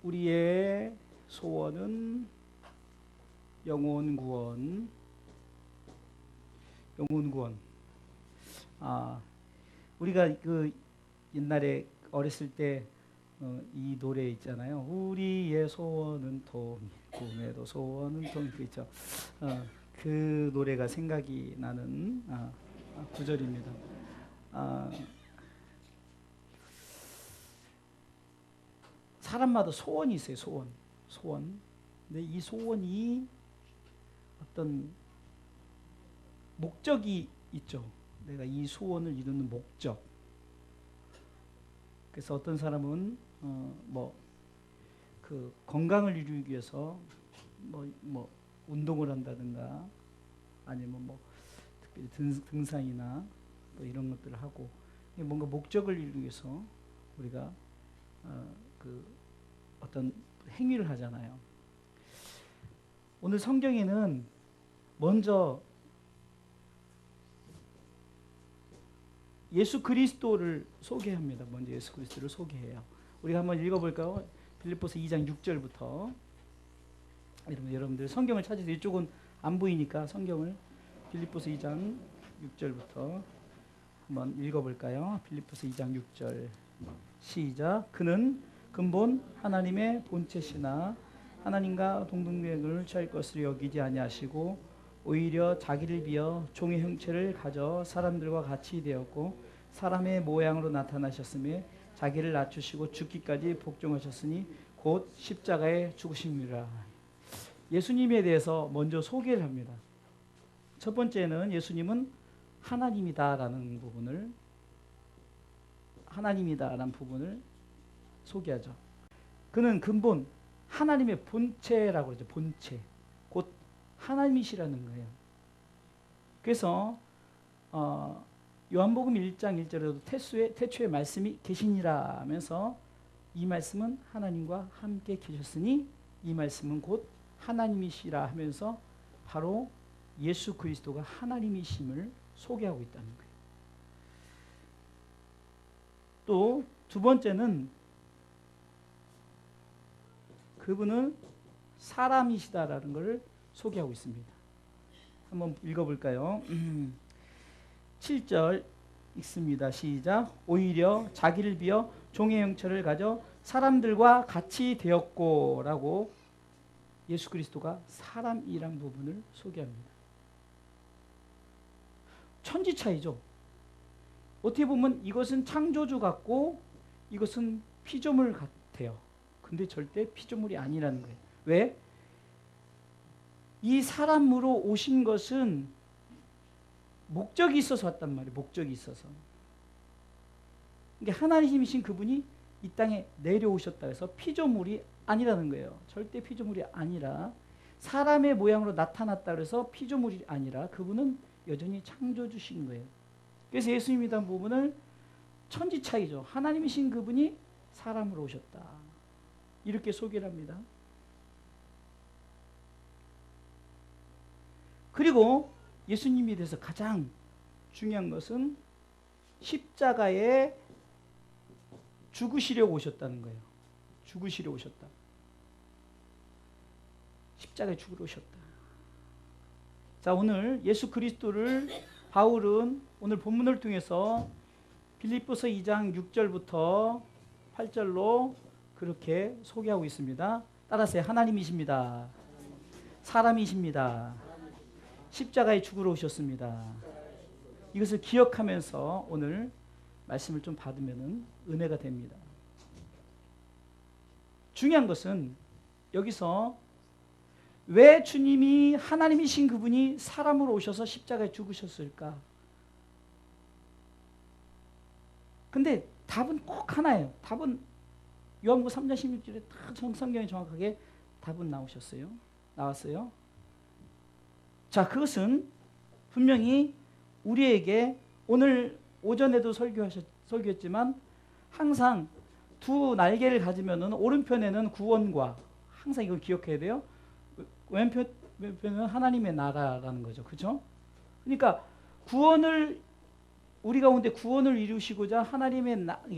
우리의 소원은 영혼 구원. 영혼 구원. 우리가 그 옛날에 어렸을 때 이 노래 있잖아요. 우리의 소원은 돈, 꿈에도 소원은 돈. 그 있죠. 그 노래가 생각이 나는 구절입니다. 사람마다 소원이 있어요. 소원. 근데 이 소원이 어떤 목적이 있죠. 내가 이 소원을 이루는 목적. 그래서 어떤 사람은 그 건강을 이루기 위해서 뭐 운동을 한다든가 아니면 뭐 특별히 등산이나 뭐 이런 것들을 하고 뭔가 목적을 이루기 위해서 우리가 그 어떤 행위를 하잖아요. 오늘 성경에는 먼저 예수 그리스도를 소개합니다. 먼저 예수 그리스도를 소개해요. 우리가 한번 읽어볼까요? 빌립보서 2장 6절부터. 여러분들 성경을 찾으세요. 이쪽은 안 보이니까 성경을 빌립보서 2장 6절부터 한번 읽어볼까요? 빌립보서 2장 6절 시작. 그는 근본 하나님의 본체시나 하나님과 동등력을 취할 것으로 여기지 아니하시고 오히려 자기를 비어 종의 형체를 가져 사람들과 같이 되었고 사람의 모양으로 나타나셨으며 자기를 낮추시고 죽기까지 복종하셨으니 곧 십자가에 죽으심이라. 예수님에 대해서 먼저 소개를 합니다. 첫 번째는 예수님은 하나님이다라는 부분을 소개하죠. 그는 근본 하나님의 본체라고 그러죠. 본체. 곧 하나님이시라는 거예요. 그래서 요한복음 1장 1절에도 태초에 말씀이 계시니라 하면서 이 말씀은 하나님과 함께 계셨으니 이 말씀은 곧 하나님이시라 하면서 바로 예수 그리스도가 하나님이심을 소개하고 있다는 거예요. 또 두 번째는 그분은 사람이시다라는 것을 소개하고 있습니다. 한번 읽어볼까요? 7절 읽습니다. 시작. 오히려 자기를 비어 종의 형체를 가져 사람들과 같이 되었고 라고 예수 그리스도가 사람이란 부분을 소개합니다. 천지 차이죠. 어떻게 보면 이것은 창조주 같고 이것은 피조물 같아요. 근데 절대 피조물이 아니라는 거예요. 왜? 이 사람으로 오신 것은 목적이 있어서 왔단 말이에요. 목적이 있어서. 그러니까 하나님이신 그분이 이 땅에 내려오셨다 해서 피조물이 아니라는 거예요. 절대 피조물이 아니라 사람의 모양으로 나타났다 그래서 피조물이 아니라 그분은 여전히 창조주신 거예요. 그래서 예수님이라는 부분을 천지 차이죠. 하나님이신 그분이 사람으로 오셨다. 이렇게 소개를 합니다. 그리고 예수님에 대해서 가장 중요한 것은 십자가에 죽으시려고 오셨다는 거예요. 죽으시려고 오셨다. 십자가에 죽으러 오셨다. 자, 오늘 예수 그리스도를 바울은 오늘 본문을 통해서 빌립보서 2장 6절부터 8절로 그렇게 소개하고 있습니다. 따라하세요. 하나님이십니다. 사람이십니다. 십자가에 죽으러 오셨습니다. 이것을 기억하면서 오늘 말씀을 좀 받으면 은혜가 됩니다. 중요한 것은 여기서 왜 주님이 하나님이신 그분이 사람으로 오셔서 십자가에 죽으셨을까? 근데 답은 꼭 하나예요. 답은 요한복음 3장 16절에 다 성경에 정확하게 답은 나왔어요. 자, 그것은 분명히 우리에게 오늘 오전에도 설교했지만 항상 두 날개를 가지면은 오른편에는 구원과 항상 이걸 기억해야 돼요. 왼편은 하나님의 나라라는 거죠. 그렇죠? 그러니까 구원을 우리 가운데 구원을 이루시고자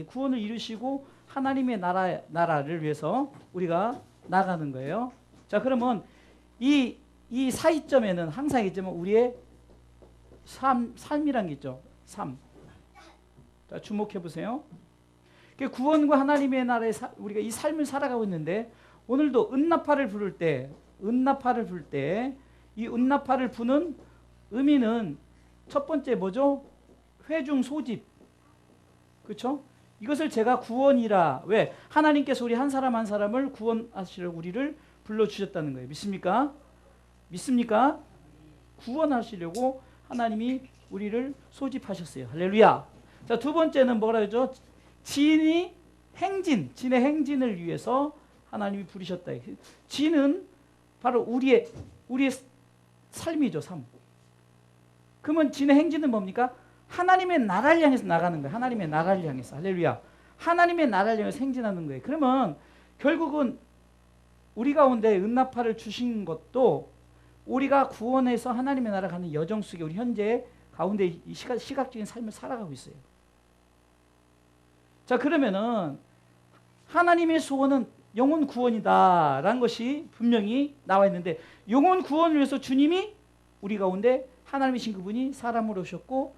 구원을 이루시고 하나님의 나라를 위해서 우리가 나가는 거예요. 자, 그러면 이 사이점에는 항상 있지만 우리의 삶이란 게 있죠. 삶. 자, 주목해 보세요. 구원과 하나님의 나라에 우리가 이 삶을 살아가고 있는데, 오늘도 은나파를 부를 때 이 은나파를 부는 의미는 첫 번째 뭐죠? 회중 소집. 그렇죠? 이것을 제가 구원이라. 왜? 하나님께서 우리 한 사람 한 사람을 구원하시려 우리를 불러주셨다는 거예요. 믿습니까? 믿습니까? 구원하시려고 하나님이 우리를 소집하셨어요. 할렐루야. 자, 두 번째는 뭐라 그러죠? 진의 행진을 위해서 하나님이 부르셨다. 진은 바로 우리의 삶이죠. 삶. 그러면 진의 행진은 뭡니까? 하나님의 나라를 향해서 나가는 거예요. 하나님의 나라를 향해서. 할렐루야. 하나님의 나라를 향해서 행진하는 거예요. 그러면 결국은 우리 가운데 은나파를 주신 것도 우리가 구원해서 하나님의 나라 가는 여정 속에 우리 현재 가운데 이 시각적인 삶을 살아가고 있어요. 자, 그러면은 하나님의 소원은 영혼 구원이다라는 것이 분명히 나와 있는데, 영혼 구원을 위해서 주님이 우리 가운데 하나님이신 그분이 사람으로 오셨고,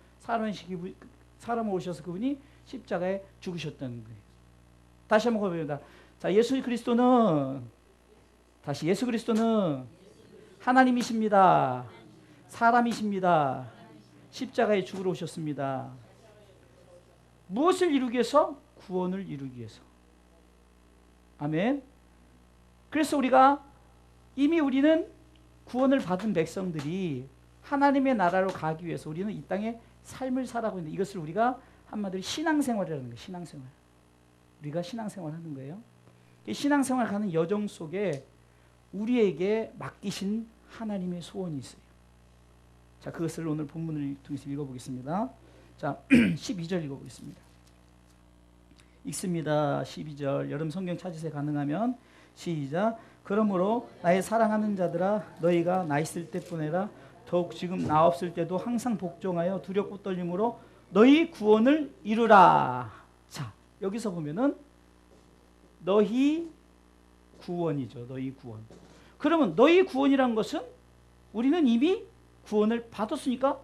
사람으로 오셔서 그분이 십자가에 죽으셨다는 거예요. 다시 한번 고백합니다. 자, 예수 그리스도는 하나님이십니다. 사람이십니다. 십자가에 죽으러 오셨습니다. 무엇을 이루기 위해서? 구원을 이루기 위해서. 아멘. 그래서 우리는 구원을 받은 백성들이 하나님의 나라로 가기 위해서 우리는 이 땅에 삶을 살아가고 있는데, 이것을 우리가 한마디로 신앙생활이라는 거예요. 신앙생활. 우리가 신앙생활 하는 거예요. 이 신앙생활 가는 여정 속에 우리에게 맡기신 하나님의 소원이 있어요. 자, 그것을 오늘 본문을 통해서 읽어보겠습니다. 자, 12절 읽어보겠습니다. 읽습니다. 12절. 여러분 성경 찾으세요. 가능하면. 시작. 그러므로 나의 사랑하는 자들아, 너희가 나 있을 때뿐 더욱 지금 나 없을 때도 항상 복종하여 두렵고 떨림으로 너희 구원을 이루라. 자, 여기서 보면은 너희 구원이죠. 너희 구원. 그러면 너희 구원이란 것은 우리는 이미 구원을 받았으니까,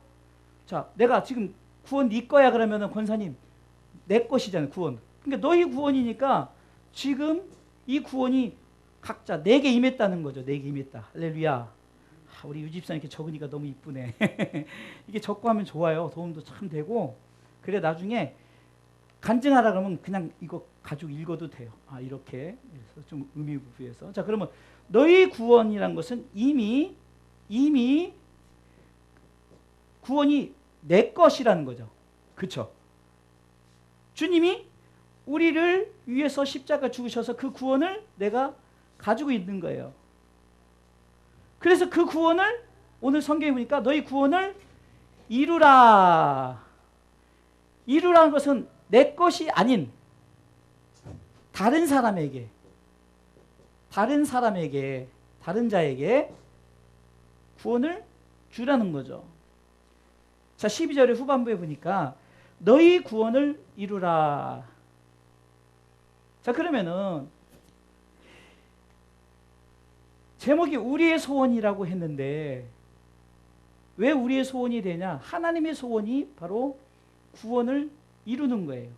자, 내가 지금 구원 네 거야 그러면은 권사님 내 것이잖아요. 구원. 그러니까 너희 구원이니까 지금 이 구원이 각자 내게 임했다는 거죠. 내게 임했다. 할렐루야. 우리 유집사님 이렇게 적으니까 너무 이쁘네. 이게 적고 하면 좋아요. 도움도 참 되고. 그래 나중에 간증하라 그러면 그냥 이거 가지고 읽어도 돼요. 아, 이렇게. 그래서 좀 의미 부여해서. 자, 그러면 너희 구원이란 것은 이미 구원이 내 것이라는 거죠. 그렇죠? 주님이 우리를 위해서 십자가 죽으셔서 그 구원을 내가 가지고 있는 거예요. 그래서 그 구원을 오늘 성경에 보니까 너희 구원을 이루라. 이루라는 것은 내 것이 아닌 다른 사람에게, 다른 자에게 구원을 주라는 거죠. 자, 12절의 후반부에 보니까 너희 구원을 이루라. 자, 그러면은 제목이 우리의 소원이라고 했는데 왜 우리의 소원이 되냐? 하나님의 소원이 바로 구원을 이루는 거예요.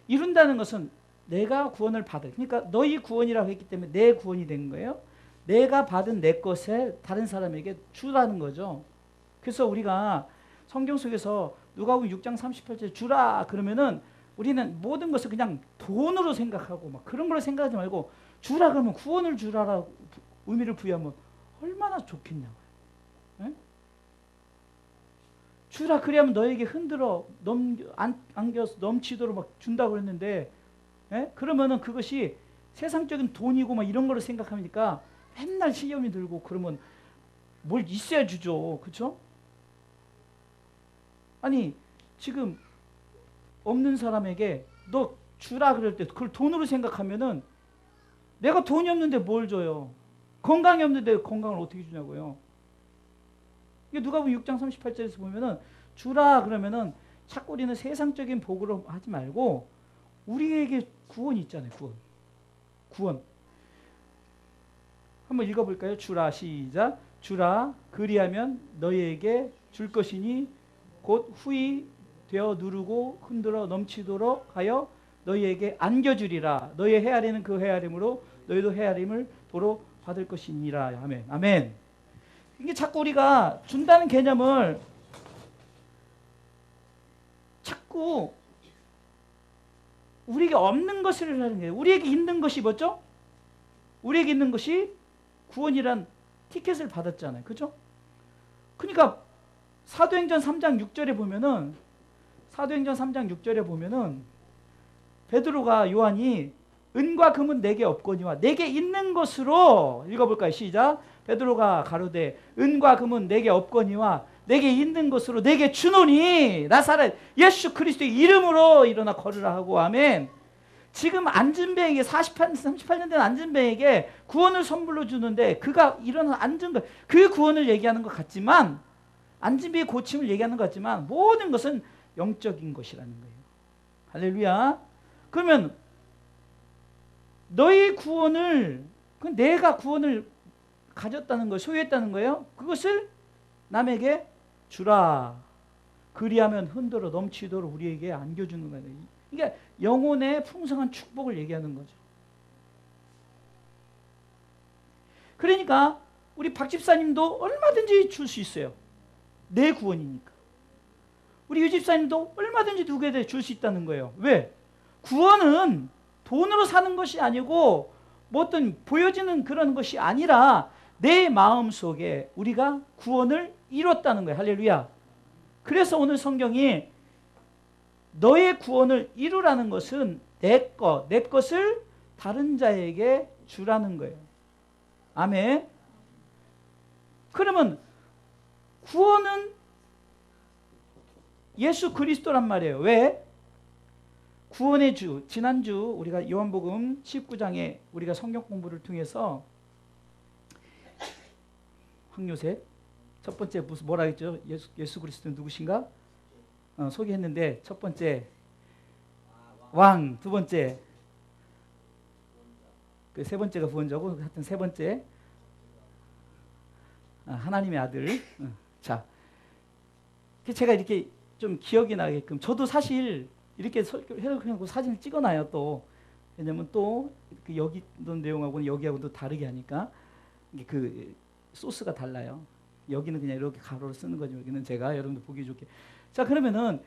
이룬다는 것은 내가 구원을 받을, 그러니까 너희 구원이라고 했기 때문에 내 구원이 된 거예요. 내가 받은 내 것을 다른 사람에게 주라는 거죠. 그래서 우리가 성경 속에서 누가복음 6장 38절 주라 그러면은 우리는 모든 것을 그냥 돈으로 생각하고 막 그런 걸 생각하지 말고, 주라 그러면 구원을 주라라고 의미를 부여하면 얼마나 좋겠냐고요. 네? 주라 그래야면 너에게 흔들어 안겨서 넘치도록 막 준다고 했는데, 네? 그러면은 그것이 세상적인 돈이고 막 이런 거를 생각하니까 맨날 시험이 들고 그러면 뭘 있어야 주죠. 그렇죠? 아니 지금 없는 사람에게 너 주라 그럴 때 그걸 돈으로 생각하면은 내가 돈이 없는데 뭘 줘요? 건강이 없는데 건강을 어떻게 주냐고요? 이게 누가복음 6장 38절에서 보면은 주라 그러면은 자꾸 우리는 세상적인 복으로 하지 말고 우리에게 구원이 있잖아요. 구원. 한번 읽어볼까요? 주라, 시작. 주라, 그리하면 너희에게 줄 것이니 곧 후히 되어 누르고 흔들어 넘치도록 하여 너희에게 안겨주리라. 너희의 헤아리는 그 헤아림으로 너희도 헤아림을 도로 받을 것이니라. 아멘. 아멘. 이게 자꾸 우리가 준다는 개념을 자꾸 우리에게 없는 것을 하는 거예요. 우리에게 있는 것이 뭐죠? 우리에게 있는 것이 구원이란 티켓을 받았잖아요. 그죠? 그러니까 사도행전 3장 6절에 보면은 베드로가 요한이 은과 금은 내게 없거니와 내게 있는 것으로 읽어볼까요? 시작. 베드로가 가로되 은과 금은 내게 없거니와 내게 있는 것으로 내게 주노니 나사렛 예수 그리스도의 이름으로 일어나 걸으라 하고. 아멘. 지금 안진뱅에게 38년 된 안진뱅에게 구원을 선물로 주는데 그가 일어나 앉은 것, 그 구원을 얘기하는 것 같지만 안진뱅의 고침을 얘기하는 것 같지만 모든 것은 영적인 것이라는 거예요. 할렐루야. 그러면 너희 구원을, 내가 구원을 가졌다는 거, 소유했다는 거예요. 그것을 남에게 주라. 그리하면 흔들어 넘치도록 우리에게 안겨주는 거예요. 이게 영혼의 풍성한 축복을 얘기하는 거죠. 그러니까 우리 박 집사님도 얼마든지 줄 수 있어요. 내 구원이니까. 우리 유 집사님도 얼마든지 누구에게 줄 수 있다는 거예요. 왜? 구원은 돈으로 사는 것이 아니고 뭐 어떤 보여지는 그런 것이 아니라 내 마음속에 우리가 구원을 이뤘다는 거예요. 할렐루야. 그래서 오늘 성경이 너의 구원을 이루라는 것은 내 것을 다른 자에게 주라는 거예요. 아멘. 그러면 구원은 예수 그리스도란 말이에요. 왜? 구원의 주, 지난주 우리가 요한복음 19장에 우리가 성경 공부를 통해서 황요셉 첫 번째 뭐라 했죠? 예수 그리스도는 누구신가? 소개했는데 첫 번째 왕, 두 번째 그 세 번째가 구원자고 하여튼 세 번째 하나님의 아들. 자, 제가 이렇게 좀 기억이 나게끔 저도 사실 이렇게 해놓고 사진을 찍어놔요. 또 왜냐면 또 그 여기 있는 내용하고는 여기하고도 다르게 하니까 그 소스가 달라요. 여기는 그냥 이렇게 가로로 쓰는 거죠. 여기는 제가 여러분들 보기 좋게. 자, 그러면은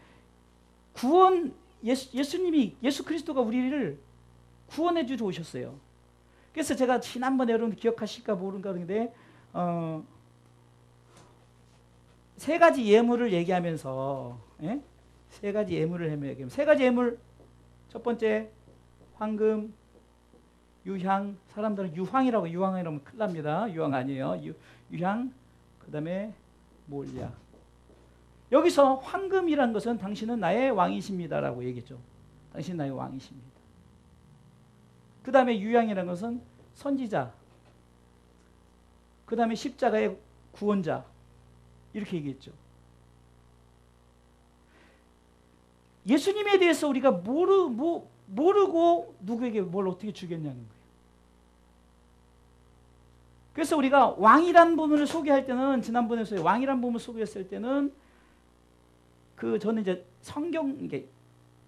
구원, 예수님이, 예수 그리스도가 우리를 구원해 주러 오셨어요. 그래서 제가 지난번에 여러분들 기억하실까 모른가 그런데 세 가지 예물을 얘기하면서 세 가지 예물을 얘기하면 세 가지 예물. 첫 번째 황금, 유향. 사람들은 유황이라고 유황이라면 큰일 납니다. 유황 아니에요. 유향. 그 다음에 몰약. 여기서 황금이란 것은 당신은 나의 왕이십니다라고 얘기했죠. 당신은 나의 왕이십니다. 그 다음에 유향이라는 것은 선지자. 그 다음에 십자가의 구원자. 이렇게 얘기했죠. 예수님에 대해서 우리가 모르고 누구에게 뭘 어떻게 주겠냐는 거예요. 그래서 우리가 왕이란 부분을 소개할 때는 지난번에 왕이란 부분을 소개했을 때는 저는 이제 성경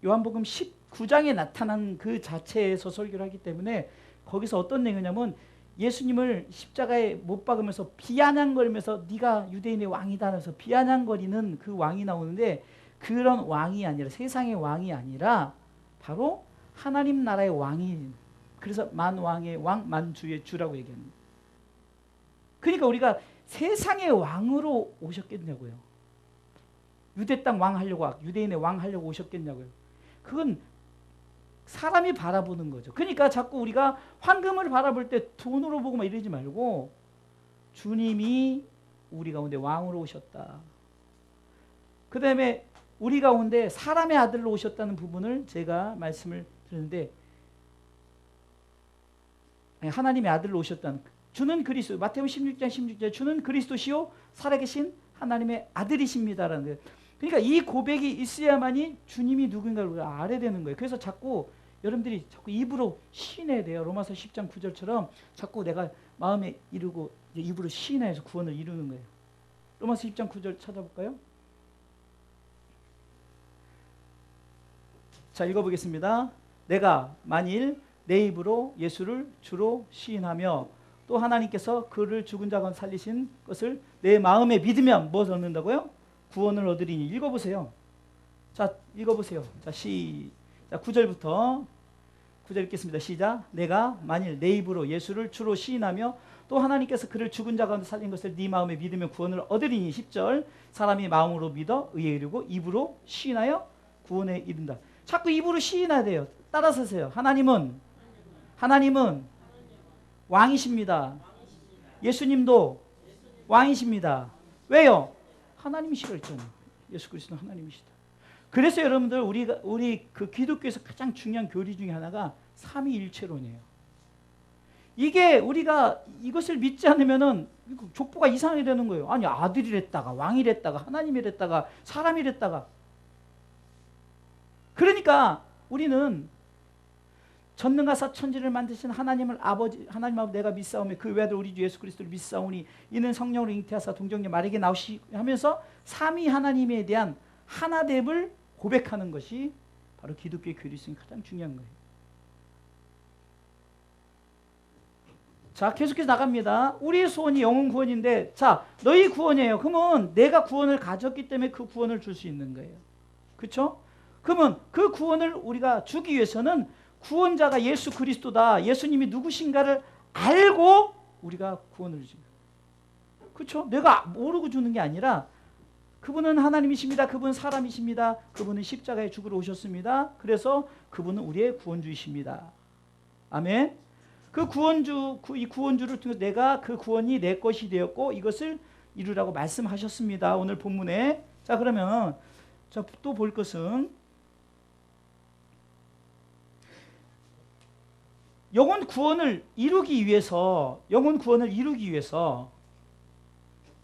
요한복음 19장에 나타난 그 자체에서 설교를 하기 때문에 거기서 어떤 내용이냐면 예수님을 십자가에 못 박으면서 비아냥거리면서 네가 유대인의 왕이다 하면서 비아냥거리는 그 왕이 나오는데 그런 왕이 아니라 세상의 왕이 아니라 바로 하나님 나라의 왕이, 그래서 만왕의 왕 만주의 주라고 얘기합니다. 그러니까 우리가 세상의 왕으로 오셨겠냐고요. 유대 땅 왕 하려고, 유대인의 왕 하려고 오셨겠냐고요. 그건 사람이 바라보는 거죠. 그러니까 자꾸 우리가 황금을 바라볼 때 돈으로 보고 막 이러지 말고 주님이 우리 가운데 왕으로 오셨다. 그 다음에 우리 가운데 사람의 아들로 오셨다는 부분을 제가 말씀을 드렸는데 하나님의 아들로 오셨다는, 주는 그리스도, 마태복음 16장 16절 주는 그리스도시요 살아계신 하나님의 아들이십니다라는 거예요. 그러니까 이 고백이 있어야만이 주님이 누구인가를 우리가 알아야 되는 거예요. 그래서 자꾸 여러분들이 자꾸 입으로 시인해야 돼요. 로마서 10장 9절처럼 자꾸 내가 마음에 이루고 입으로 시인해서 구원을 이루는 거예요. 로마서 10장 9절 찾아볼까요? 자, 읽어보겠습니다. 내가 만일 내 입으로 예수를 주로 시인하며 또 하나님께서 그를 죽은 자 가운데 살리신 것을 내 마음에 믿으면 무엇을 얻는다고요? 구원을 얻으리니. 읽어보세요. 자, 읽어보세요. 자, 자, 9절부터 9절 읽겠습니다. 시작. 내가 만일 내 입으로 예수를 주로 시인하며 또 하나님께서 그를 죽은 자 가운데 살린 것을 네 마음에 믿으면 구원을 얻으리니. 10절. 사람이 마음으로 믿어 의에 이르고 입으로 시인하여 구원에 이른다. 자꾸 입으로 시인해야 돼요. 따라서 하세요. 하나님은 왕이십니다. 예수님도 왕이십니다. 왜요? 하나님이시라 했잖아요. 예수 그리스도는 하나님이시다. 그래서 여러분들 우리 그 기독교에서 가장 중요한 교리 중에 하나가 삼위일체론이에요. 이게 우리가 이것을 믿지 않으면은 족보가 이상하게 되는 거예요. 아니, 아들이랬다가 왕이랬다가 하나님이랬다가 사람이랬다가. 그러니까 우리는 전능하사 천지를 만드신 하나님을 아버지, 하나님 아버지 내가 믿사오며 그 외아들 우리 주 예수 그리스도를 믿사오니 이는 성령으로 잉태하사 동정녀 마리아에게 나오시 하면서 삼위 하나님에 대한 하나됨을 고백하는 것이 바로 기독교의 교리 중에 가장 중요한 거예요. 자, 계속해서 나갑니다. 우리의 소원이 영혼 구원인데, 자, 너희 구원이에요. 그러면 내가 구원을 가졌기 때문에 그 구원을 줄 수 있는 거예요. 그렇죠? 그러면 그 구원을 우리가 주기 위해서는 구원자가 예수 그리스도다, 예수님이 누구신가를 알고 우리가 구원을 주는 거예요. 그렇죠? 내가 모르고 주는 게 아니라 그분은 하나님이십니다. 그분은 사람이십니다. 그분은 십자가에 죽으러 오셨습니다. 그래서 그분은 우리의 구원주이십니다. 아멘. 그 이 구원주를 통해서 내가 그 구원이 내 것이 되었고 이것을 이루라고 말씀하셨습니다. 오늘 본문에. 자, 그러면 또 볼 것은 영혼 구원을 이루기 위해서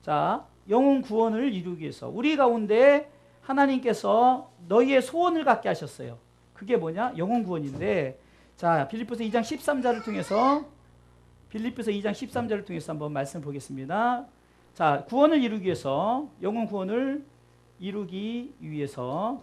자, 영혼 구원을 이루기 위해서 우리 가운데 하나님께서 너희의 소원을 갖게 하셨어요. 그게 뭐냐? 영혼 구원인데, 자, 빌립보서 2장 13절을 통해서 한번 말씀 보겠습니다. 자, 구원을 이루기 위해서, 영혼 구원을 이루기 위해서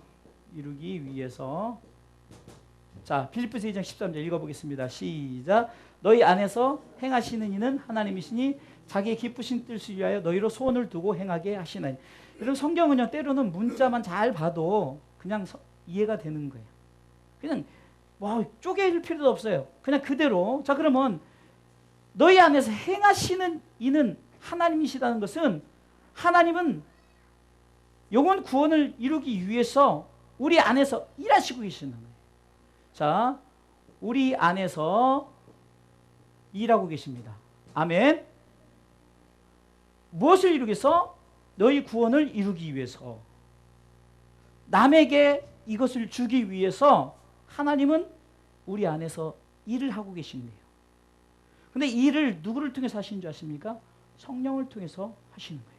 자, 빌립보서 2장 13절 읽어보겠습니다. 시작. 너희 안에서 행하시는 이는 하나님이시니 자기의 기쁘신 뜻을 위하여 너희로 소원을 두고 행하게 하시나니. 여러분, 성경은요 때로는 문자만 잘 봐도 그냥 이해가 되는 거예요. 그냥 쪼개일 필요도 없어요. 그냥 그대로. 자, 그러면 너희 안에서 행하시는 이는 하나님이시다는 것은 하나님은 영혼 구원을 이루기 위해서 우리 안에서 일하시고 계시는 거예요. 자, 우리 안에서 일하고 계십니다. 아멘. 무엇을 이루기 위해서? 너희 구원을 이루기 위해서. 남에게 이것을 주기 위해서 하나님은 우리 안에서 일을 하고 계신대요. 근데 이 일을 누구를 통해서 하시는 줄 아십니까? 성령을 통해서 하시는 거예요.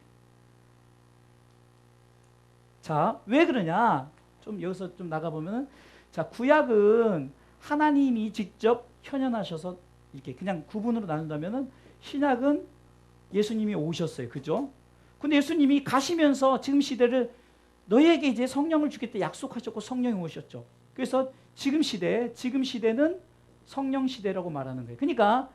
자, 왜 그러냐? 좀 여기서 좀 나가보면은, 자, 구약은 하나님이 직접 현현하셔서 이렇게 그냥 구분으로 나눈다면은, 신약은 예수님이 오셨어요. 그죠? 근데 예수님이 가시면서 지금 시대를 너희에게 이제 성령을 주겠다 약속하셨고 성령이 오셨죠. 그래서 지금 시대는 성령 시대라고 말하는 거예요. 그러니까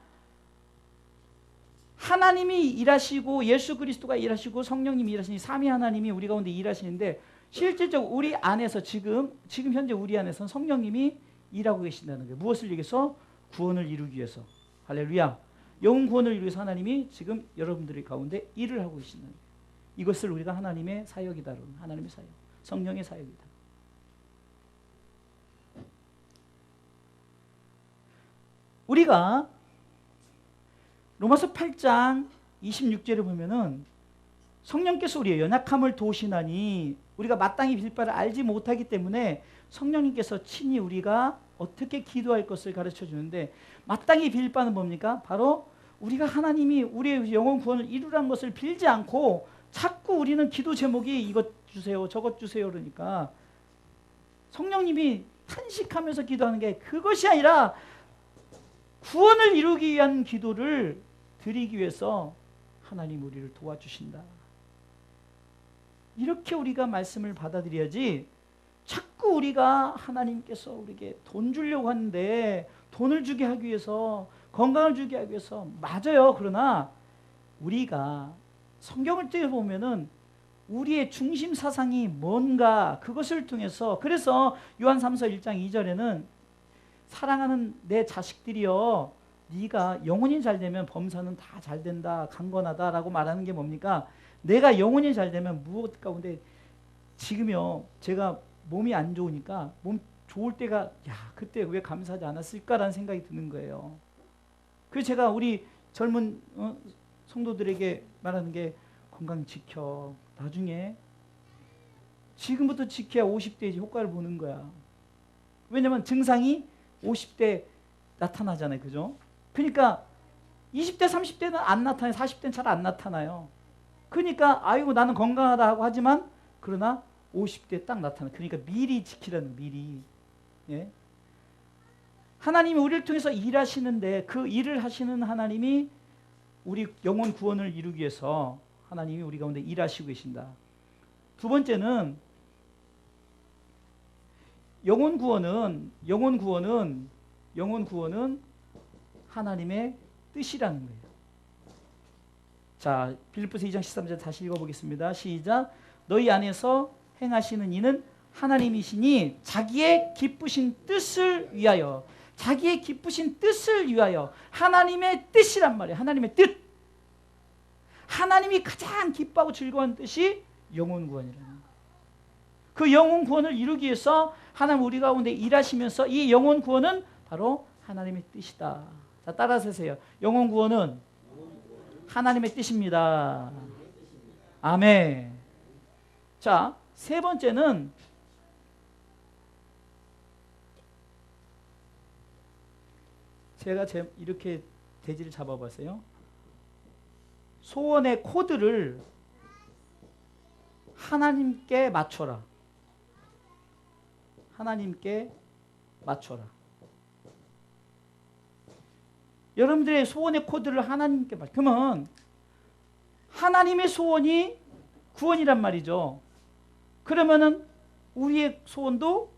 하나님이 일하시고 예수 그리스도가 일하시고 성령님이 일하시니 삼위 하나님이 우리 가운데 일하시는데, 실질적으로 우리 안에서 지금 현재 우리 안에서는 성령님이 일하고 계신다는 거예요. 무엇을 위해서? 구원을 이루기 위해서. 할렐루야. 영혼 구원을 이루기 위해서 하나님이 지금 여러분들 가운데 일을 하고 계신다는 거예요. 이것을 우리가 하나님의 사역이다. 하나님의 사역. 성령의 사역이다. 우리가 로마서 8장 26절에 보면은 성령께서 우리의 연약함을 도우시나니 우리가 마땅히 빌 바를 알지 못하기 때문에 성령님께서 친히 우리가 어떻게 기도할 것을 가르쳐 주는데, 마땅히 빌 바는 뭡니까? 바로 우리가 하나님이 우리의 영혼 구원을 이루라는 것을 빌지 않고 자꾸 우리는 기도 제목이 이것 주세요, 저것 주세요 그러니까 성령님이 탄식하면서 기도하는 게 그것이 아니라 구원을 이루기 위한 기도를 드리기 위해서 하나님 우리를 도와주신다. 이렇게 우리가 말씀을 받아들여야지 자꾸 우리가 하나님께서 우리에게 돈 주려고 하는데 돈을 주게 하기 위해서 건강을 주게 하기 위해서 맞아요. 그러나 우리가 성경을 떼어보면은 우리의 중심 사상이 뭔가 그것을 통해서 그래서 요한 3서 1장 2절에는 사랑하는 내 자식들이여 네가 영혼이 잘 되면 범사는 다 잘 된다 강건하다라고 말하는 게 뭡니까? 내가 영혼이 잘 되면 무엇 가운데 지금요 제가 몸이 안 좋으니까 몸 좋을 때가 야 그때 왜 감사하지 않았을까라는 생각이 드는 거예요. 그래서 제가 우리 젊은 성도들에게 말하는 게 건강 지켜. 나중에 지금부터 지켜야 50대에 효과를 보는 거야. 왜냐면 증상이 50대 나타나잖아요. 그죠? 그러니까 20대 30대는 안 나타나요. 40대는 잘 안 나타나요. 그러니까 아이고 나는 건강하다 하고 하지만 그러나 50대 딱 나타나. 그러니까 미리 지키라는 미리. 예? 하나님이 우리를 통해서 일하시는데 그 일을 하시는 하나님이 우리 영혼 구원을 이루기 위해서 하나님이 우리 가운데 일하시고 계신다. 두 번째는 영혼 구원은 하나님의 뜻이라는 거예요. 자, 빌립보서 2장 13절 다시 읽어보겠습니다. 시작. 너희 안에서 행하시는 이는 하나님이시니 자기의 기쁘신 뜻을 위하여 자기의 기쁘신 뜻을 위하여 하나님의 뜻이란 말이에요. 하나님의 뜻. 하나님이 가장 기뻐하고 즐거워하는 뜻이 영혼 구원이라는 거예요. 그 영혼 구원을 이루기 위해서 하나님 우리 가운데 일하시면서 이 영혼 구원은 바로 하나님의 뜻이다. 자, 따라서 하세요. 영혼 구원은 하나님의 뜻입니다. 아멘. 자, 세 번째는 제가 이렇게 대지를 잡아봤어요. 소원의 코드를 하나님께 맞춰라. 하나님께 맞춰라. 여러분들의 소원의 코드를 하나님께 맞춰. 그러면 하나님의 소원이 구원이란 말이죠. 그러면은 우리의 소원도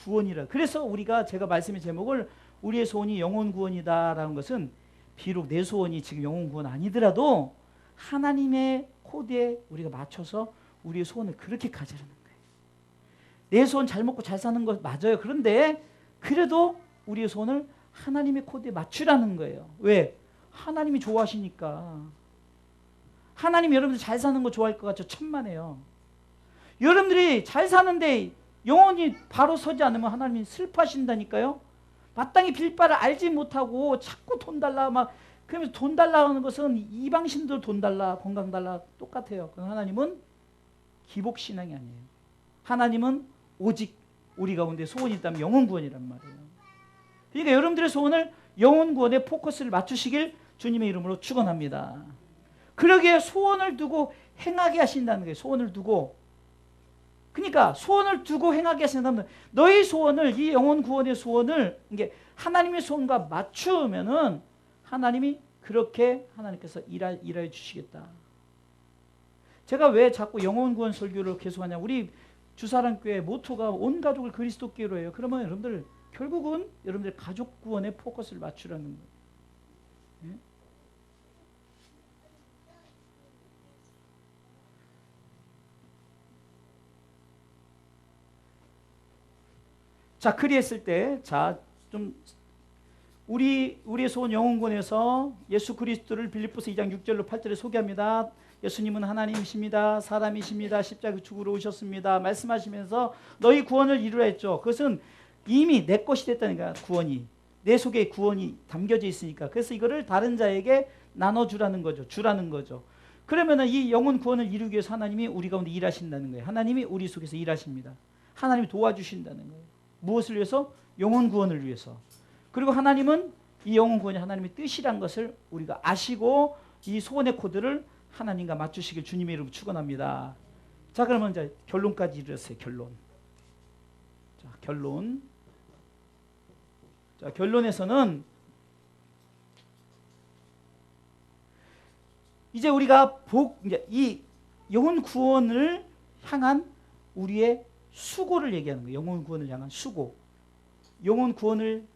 구원이라. 그래서 우리가 제가 말씀의 제목을 우리의 소원이 영혼 구원이다라는 것은 비록 내 소원이 지금 영혼 구원 아니더라도 하나님의 코드에 우리가 맞춰서 우리의 소원을 그렇게 가지라는 거예요. 내 소원 잘 먹고 잘 사는 것 맞아요. 그런데 그래도 우리의 소원을 하나님의 코드에 맞추라는 거예요. 왜? 하나님이 좋아하시니까. 하나님 여러분들 잘 사는 거 좋아할 것 같죠? 천만에요. 여러분들이 잘 사는데 영혼이 바로 서지 않으면 하나님이 슬퍼하신다니까요. 마땅히 빌 바를 알지 못하고 자꾸 돈 달라 막 그러면서 돈 달라 하는 것은 이방신도 돈 달라 건강 달라 똑같아요. 그럼 하나님은 기복신앙이 아니에요. 하나님은 오직 우리 가운데 소원이 있다면 영혼 구원이란 말이에요. 그러니까 여러분들의 소원을 영혼 구원에 포커스를 맞추시길 주님의 이름으로 축원합니다. 그러기에 소원을 두고 행하게 하신다는 거예요. 소원을 두고. 그러니까 소원을 두고 행하게 하신다면 너희 소원을 이 영혼 구원의 소원을 이게 하나님의 소원과 맞추면은 하나님이 그렇게 하나님께서 일하여 주시겠다. 제가 왜 자꾸 영혼 구원 설교를 계속하냐? 우리 주사랑교회 모토가 온 가족을 그리스도께로 해요. 그러면 여러분들 결국은 여러분들 가족 구원에 포커스를 맞추라는 거예요. 예? 자, 그리했을 때, 자, 좀 우리의 소원 영혼권에서 예수 그리스도를 빌립보서 2장 6절로 8절에 소개합니다. 예수님은 하나님이십니다. 사람이십니다. 십자가 죽으러 오셨습니다. 말씀하시면서 너희 구원을 이루라 했죠. 그것은 이미 내 것이 됐다니까. 구원이 내 속에 구원이 담겨져 있으니까. 그래서 이거를 다른 자에게 나눠주라는 거죠. 주라는 거죠. 그러면은 이 영혼 구원을 이루기 위해서 하나님이 우리 가운데 일하신다는 거예요. 하나님이 우리 속에서 일하십니다. 하나님이 도와주신다는 거예요. 무엇을 위해서? 영혼 구원을 위해서. 그리고 하나님은 이 영혼 구원이 하나님의 뜻이란 것을 우리가 아시고 이 소원의 코드를 하나님과 맞추시길 주님의 이름으로 축원합니다. 자, 그러면 이제 결론까지 이르렀어요. 결론. 자, 결론. 자, 결론에서는 이제 우리가 이제 이 영혼 구원을 향한 우리의 수고를 얘기하는 거예요. 영혼 구원을 향한 수고. 영혼 구원을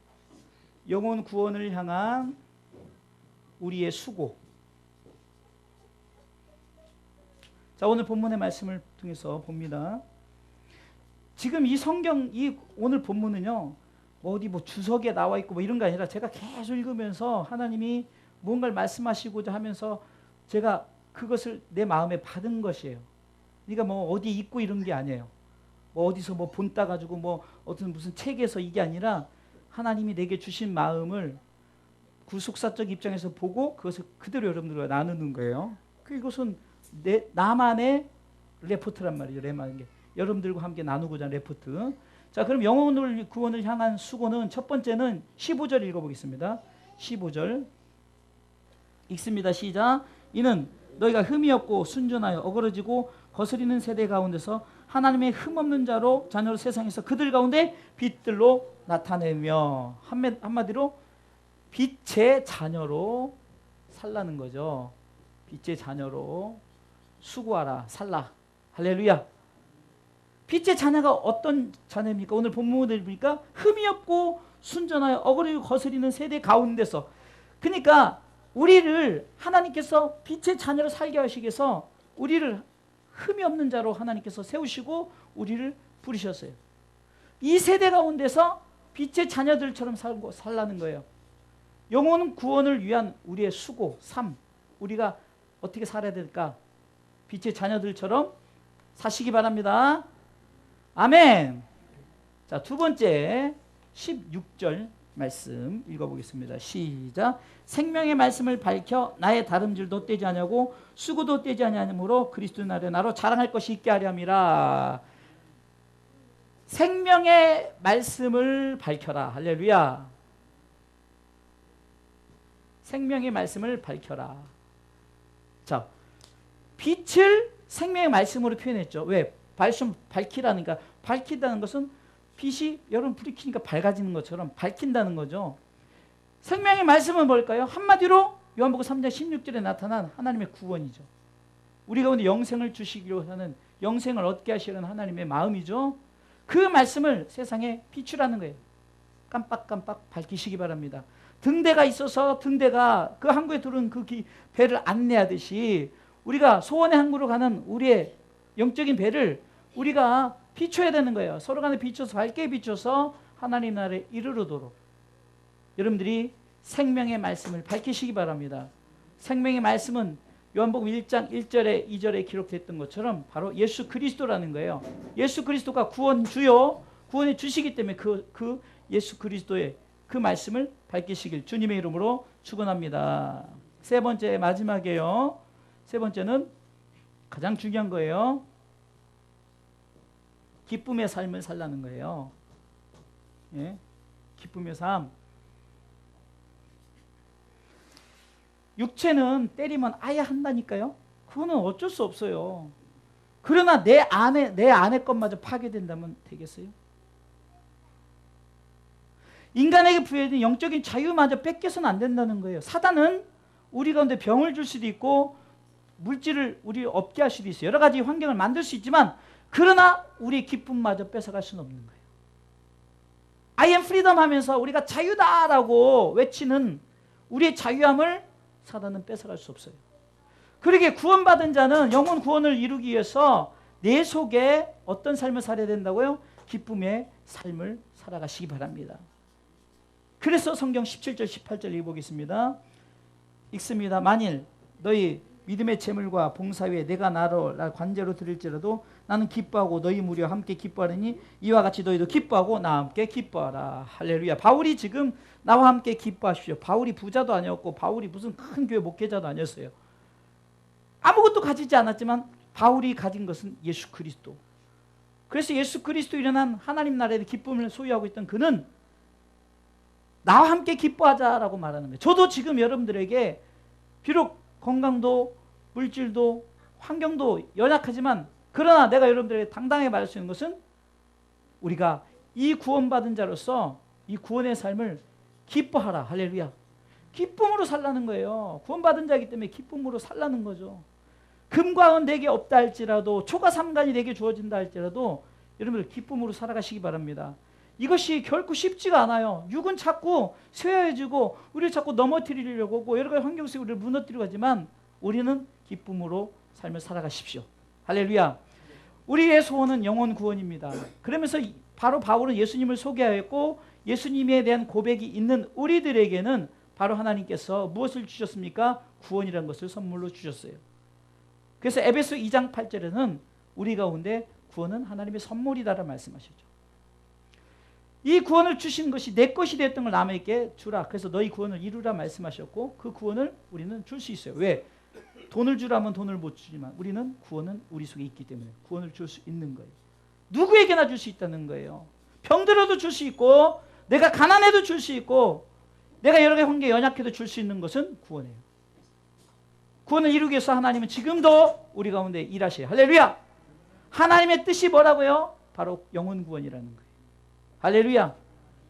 향한 우리의 수고. 자, 오늘 본문의 말씀을 통해서 봅니다. 지금 이 성경, 이 오늘 본문은요, 어디 뭐 주석에 나와 있고 뭐 이런 게 아니라 제가 계속 읽으면서 하나님이 뭔가를 말씀하시고자 하면서 제가 그것을 내 마음에 받은 것이에요. 그러니까 뭐 어디 있고 이런 게 아니에요. 뭐 어디서 뭐 본 따 가지고 뭐 어떤 무슨 책에서 이게 아니라 하나님이 내게 주신 마음을 구속사적 입장에서 보고 그것을 그대로 여러분들과 나누는 거예요. 그것은 나만의 레포트란 말이죠. 내만의 게. 여러분들과 함께 나누고자 하는 레포트. 자, 그럼 영혼을 구원을 향한 수고는 첫 번째는 15절 읽어보겠습니다. 15절 읽습니다. 시작. 이는 너희가 흠이 없고 순전하여 어그러지고 거스리는 세대 가운데서 하나님의 흠없는 자녀로 세상에서 그들 가운데 빛들로 나타내며, 한마디로 빛의 자녀로 살라는 거죠. 빛의 자녀로 수고하라, 살라. 할렐루야. 빛의 자녀가 어떤 자녀입니까? 오늘 본문을 보니까 흠이 없고 순전하여 어그러지고 거스리는 세대 가운데서. 그러니까 우리를 하나님께서 빛의 자녀로 살게 하시기 위해서 우리를 흠이 없는 자로 하나님께서 세우시고 우리를 부르셨어요. 이 세대 가운데서 빛의 자녀들처럼 살라는 거예요. 영혼 구원을 위한 우리의 수고, 삶, 우리가 어떻게 살아야 될까? 빛의 자녀들처럼 사시기 바랍니다. 아멘. 자, 두 번째 16절 말씀 읽어보겠습니다. 시작. 생명의 말씀을 밝혀 나의 다름질도 떼지 아니하고 수고도 떼지 아니하므로 그리스도 날에 나로 자랑할 것이 있게 하려 함이라. 생명의 말씀을 밝혀라. 할렐루야. 생명의 말씀을 밝혀라. 자, 빛을 생명의 말씀으로 표현했죠. 왜? 밝히라니까. 밝힌다는 것은 빛이 여러분 불이 켜니까 밝아지는 것처럼 밝힌다는 거죠. 생명의 말씀은 뭘까요? 한마디로 요한복음 3장 16절에 나타난 하나님의 구원이죠. 우리 가운데 영생을 주시기로 하는, 영생을 얻게 하시려는 하나님의 마음이죠. 그 말씀을 세상에 비추라는 거예요. 깜빡깜빡 밝히시기 바랍니다. 등대가 있어서 등대가 그 항구에 들어온 그 배를 안내하듯이 우리가 소원의 항구로 가는 우리의 영적인 배를 우리가 비춰야 되는 거예요. 서로 간에 비춰서, 밝게 비춰서 하나님 나라에 이르르도록 여러분들이 생명의 말씀을 밝히시기 바랍니다. 생명의 말씀은 요한복음 1장 1절에 2절에 기록됐던 것처럼 바로 예수 그리스도라는 거예요. 예수 그리스도가 구원주요, 구원해 주시기 때문에 그 예수 그리스도의 그 말씀을 밝히시길 주님의 이름으로 축원합니다. 세 번째, 마지막이에요. 세 번째는 가장 중요한 거예요. 기쁨의 삶을 살라는 거예요. 예? 기쁨의 삶. 육체는 때리면 아예 한다니까요. 그거는 어쩔 수 없어요. 그러나 내 안의 것마저 파괴된다면 되겠어요? 인간에게 부여된 영적인 자유마저 뺏겨서는 안 된다는 거예요. 사단은 우리 가운데 병을 줄 수도 있고 물질을 우리 얻게 할 수도 있어요. 여러 가지 환경을 만들 수 있지만 그러나 우리의 기쁨마저 뺏어갈 수는 없는 거예요. I am freedom 하면서 우리가 자유다라고 외치는 우리의 자유함을 사단은 뺏어갈 수 없어요. 그러기에 구원받은 자는 영혼 구원을 이루기 위해서 내 속에 어떤 삶을 살아야 된다고요? 기쁨의 삶을 살아가시기 바랍니다. 그래서 성경 17절 18절 읽어보겠습니다. 읽습니다. 만일 너희 믿음의 재물과 봉사 위에 내가 나를 관제로 드릴지라도 나는 기뻐하고 너희 무리와 함께 기뻐하리니 이와 같이 너희도 기뻐하고 나와 함께 기뻐하라. 할렐루야. 바울이 지금 나와 함께 기뻐하십시오. 바울이 부자도 아니었고 바울이 무슨 큰 교회 목회자도 아니었어요. 아무것도 가지지 않았지만 바울이 가진 것은 예수 그리스도. 그래서 예수 그리스도 일어난 하나님 나라의 기쁨을 소유하고 있던 그는 나와 함께 기뻐하자라고 말하는 거예요. 저도 지금 여러분들에게 비록 건강도 물질도 환경도 연약하지만 그러나 내가 여러분들에게 당당하게 말할 수 있는 것은 우리가 이 구원받은 자로서 이 구원의 삶을 기뻐하라. 할렐루야. 기쁨으로 살라는 거예요. 구원받은 자이기 때문에 기쁨으로 살라는 거죠. 금과 은 내게 없다 할지라도 초가 삼간이 내게 주어진다 할지라도 여러분들 기쁨으로 살아가시기 바랍니다. 이것이 결코 쉽지가 않아요. 육은 자꾸 쇠해지고 우리를 자꾸 넘어뜨리려고 하고 여러 가지 환경 속에 우리를 무너뜨리고 하지만 우리는 기쁨으로 삶을 살아가십시오. 할렐루야. 우리의 소원은 영혼 구원입니다. 그러면서 바로 바울은 예수님을 소개하였고 예수님에 대한 고백이 있는 우리들에게는 바로 하나님께서 무엇을 주셨습니까? 구원이라는 것을 선물로 주셨어요. 그래서 에베소 2장 8절에는 우리 가운데 구원은 하나님의 선물이다라고 말씀하셨죠. 이 구원을 주신 것이 내 것이 되었던 걸 남에게 주라. 그래서 너희 구원을 이루라 말씀하셨고 그 구원을 우리는 줄 수 있어요. 왜? 돈을 주라면 돈을 못 주지만 우리는 구원은 우리 속에 있기 때문에 구원을 줄 수 있는 거예요. 누구에게나 줄 수 있다는 거예요. 병들어도 줄 수 있고 내가 가난해도 줄 수 있고 내가 여러 가지 환경에 연약해도 줄 수 있는 것은 구원이에요. 구원을 이루기 위해서 하나님은 지금도 우리 가운데 일하셔요. 할렐루야. 하나님의 뜻이 뭐라고요? 바로 영혼 구원이라는 거예요. 할렐루야.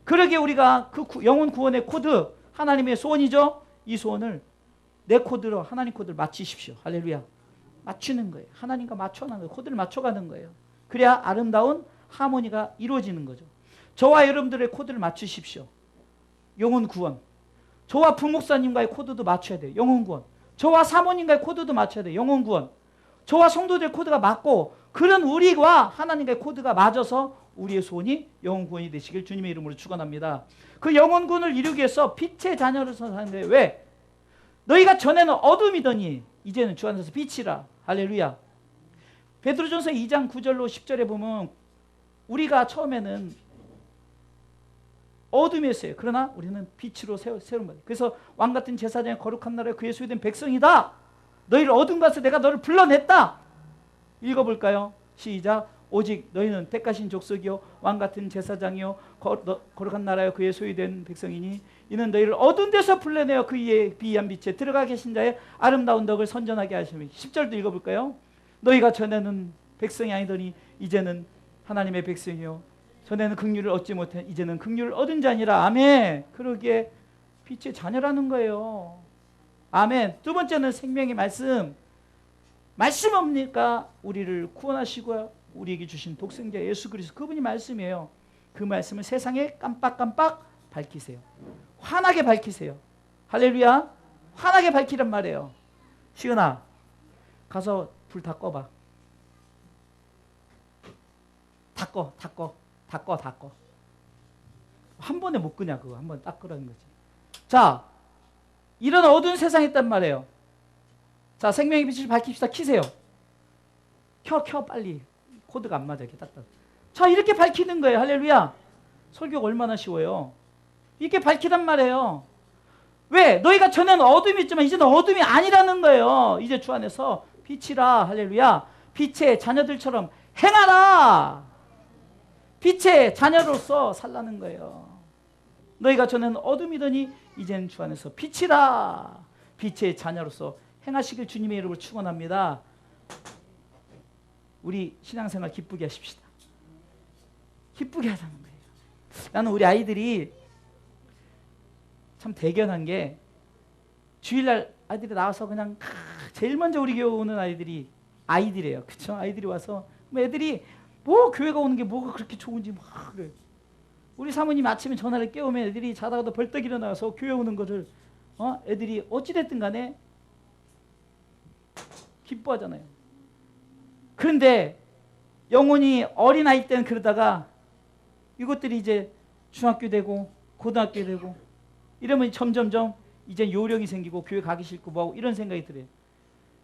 그러기에 우리가 그 영혼 구원의 코드 하나님의 소원이죠. 이 소원을 내 코드로 하나님 코드를 맞추십시오. 할렐루야. 맞추는 거예요. 하나님과 맞춰가는 거예요. 코드를 맞춰가는 거예요. 그래야 아름다운 하모니가 이루어지는 거죠. 저와 여러분들의 코드를 맞추십시오. 영혼 구원. 저와 부목사님과의 코드도 맞춰야 돼요. 영혼 구원. 저와 사모님과의 코드도 맞춰야 돼요. 영혼 구원. 저와 성도들의 코드가 맞고 그런 우리와 하나님과의 코드가 맞아서 우리의 소원이 영혼 구원이 되시길 주님의 이름으로 축원합니다. 그 영혼 구원을 이루기 위해서 빛의 자녀로서 사는데 왜? 너희가 전에는 어둠이더니 이제는 주 안에서 빛이라. 할렐루야. 베드로전서 2장 9절로 10절에 보면 우리가 처음에는 어둠이었어요. 그러나 우리는 빛으로 세운 거예요. 그래서 왕같은 제사장의 거룩한 나라에 그의 소유된 백성이다. 너희를 어둠 가서 내가 너를 불러냈다. 읽어볼까요? 시작. 오직 너희는 택하신 족속이요 왕같은 제사장이요 거룩한 나라여 그의 소유된 백성이니 이는 너희를 어두운 데서 불러내어 그의 비한 빛에 들어가 계신 자의 아름다운 덕을 선전하게 하시며 10절도 읽어볼까요? 너희가 전에는 백성이 아니더니 이제는 하나님의 백성이요 전에는 긍휼을 얻지 못해 이제는 긍휼을 얻은 자니라. 아멘. 그러기에 빛의 자녀라는 거예요. 아멘. 두 번째는 생명의 말씀. 말씀 뭡니까? 우리를 구원하시고 우리에게 주신 독생자 예수 그리스도 그분이 말씀이에요. 그 말씀을 세상에 깜빡깜빡 밝히세요. 환하게 밝히세요. 할렐루야. 환하게 밝히란 말이에요. 시은아 가서 불 다 꺼봐. 다 꺼. 한 번에 못 끄냐 그거. 한 번 딱 끄라는 거지. 자, 이런 어두운 세상이 있단 말이에요. 자, 생명의 빛을 밝힙시다. 키세요. 켜 빨리. 코드가 안 맞아. 이렇게 딱딱. 자, 이렇게 밝히는 거예요. 할렐루야. 설교가 얼마나 쉬워요. 이렇게 밝히란 말이에요. 왜? 너희가 전에는 어둠이 있지만 이제는 어둠이 아니라는 거예요. 이제 주 안에서 빛이라. 할렐루야. 빛의 자녀들처럼 행하라. 빛의 자녀로서 살라는 거예요. 너희가 전에는 어둠이더니 이제는 주 안에서 빛이라. 빛의 자녀로서 행하시길 주님의 이름으로 축원합니다. 우리 신앙생활 기쁘게 하십시다. 기쁘게 하자는 거예요. 나는 우리 아이들이 참 대견한 게 주일날 아이들이 나와서 그냥 제일 먼저 우리 교회 오는 아이들이에요. 그쵸? 아이들이 와서 애들이 뭐 교회가 오는 게 뭐가 그렇게 좋은지 막 그래. 우리 사모님 아침에 전화를 깨우면 애들이 자다가도 벌떡 일어나서 교회 오는 것을 애들이 어찌됐든 간에 기뻐하잖아요. 그런데 영혼이 어린아이 때는 그러다가 이것들이 이제 중학교 되고 고등학교 되고 이러면 점점점 이제 요령이 생기고 교회 가기 싫고 뭐하고 이런 생각이 들어요.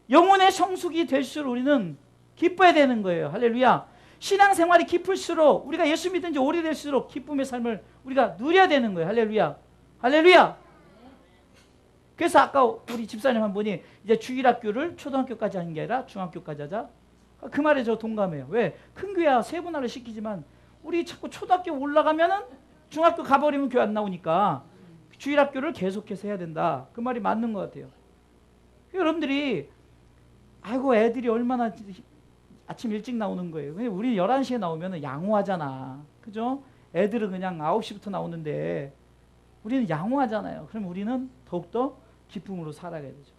영혼의 성숙이 될수록 우리는 기뻐야 되는 거예요. 할렐루야. 신앙생활이 깊을수록 우리가 예수 믿은 지 오래될수록 기쁨의 삶을 우리가 누려야 되는 거예요. 할렐루야. 할렐루야. 그래서 아까 우리 집사님 한 분이 이제 주일학교를 초등학교까지 하는 게 아니라 중학교까지 하자. 그 말에 저 동감해요. 왜? 큰 교회야 세분화를 시키지만 우리 자꾸 초등학교 올라가면은 중학교 가버리면 교회 안 나오니까 주일학교를 계속해서 해야 된다. 그 말이 맞는 것 같아요. 여러분들이 아이고 애들이 얼마나 아침 일찍 나오는 거예요. 근데 우리 11시에 나오면 양호하잖아. 그죠? 애들은 그냥 9시부터 나오는데 우리는 양호하잖아요. 그럼 우리는 더욱더 기쁨으로 살아가야 되죠.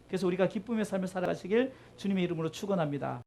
그래서 우리가 기쁨의 삶을 살아가시길 주님의 이름으로 축원합니다.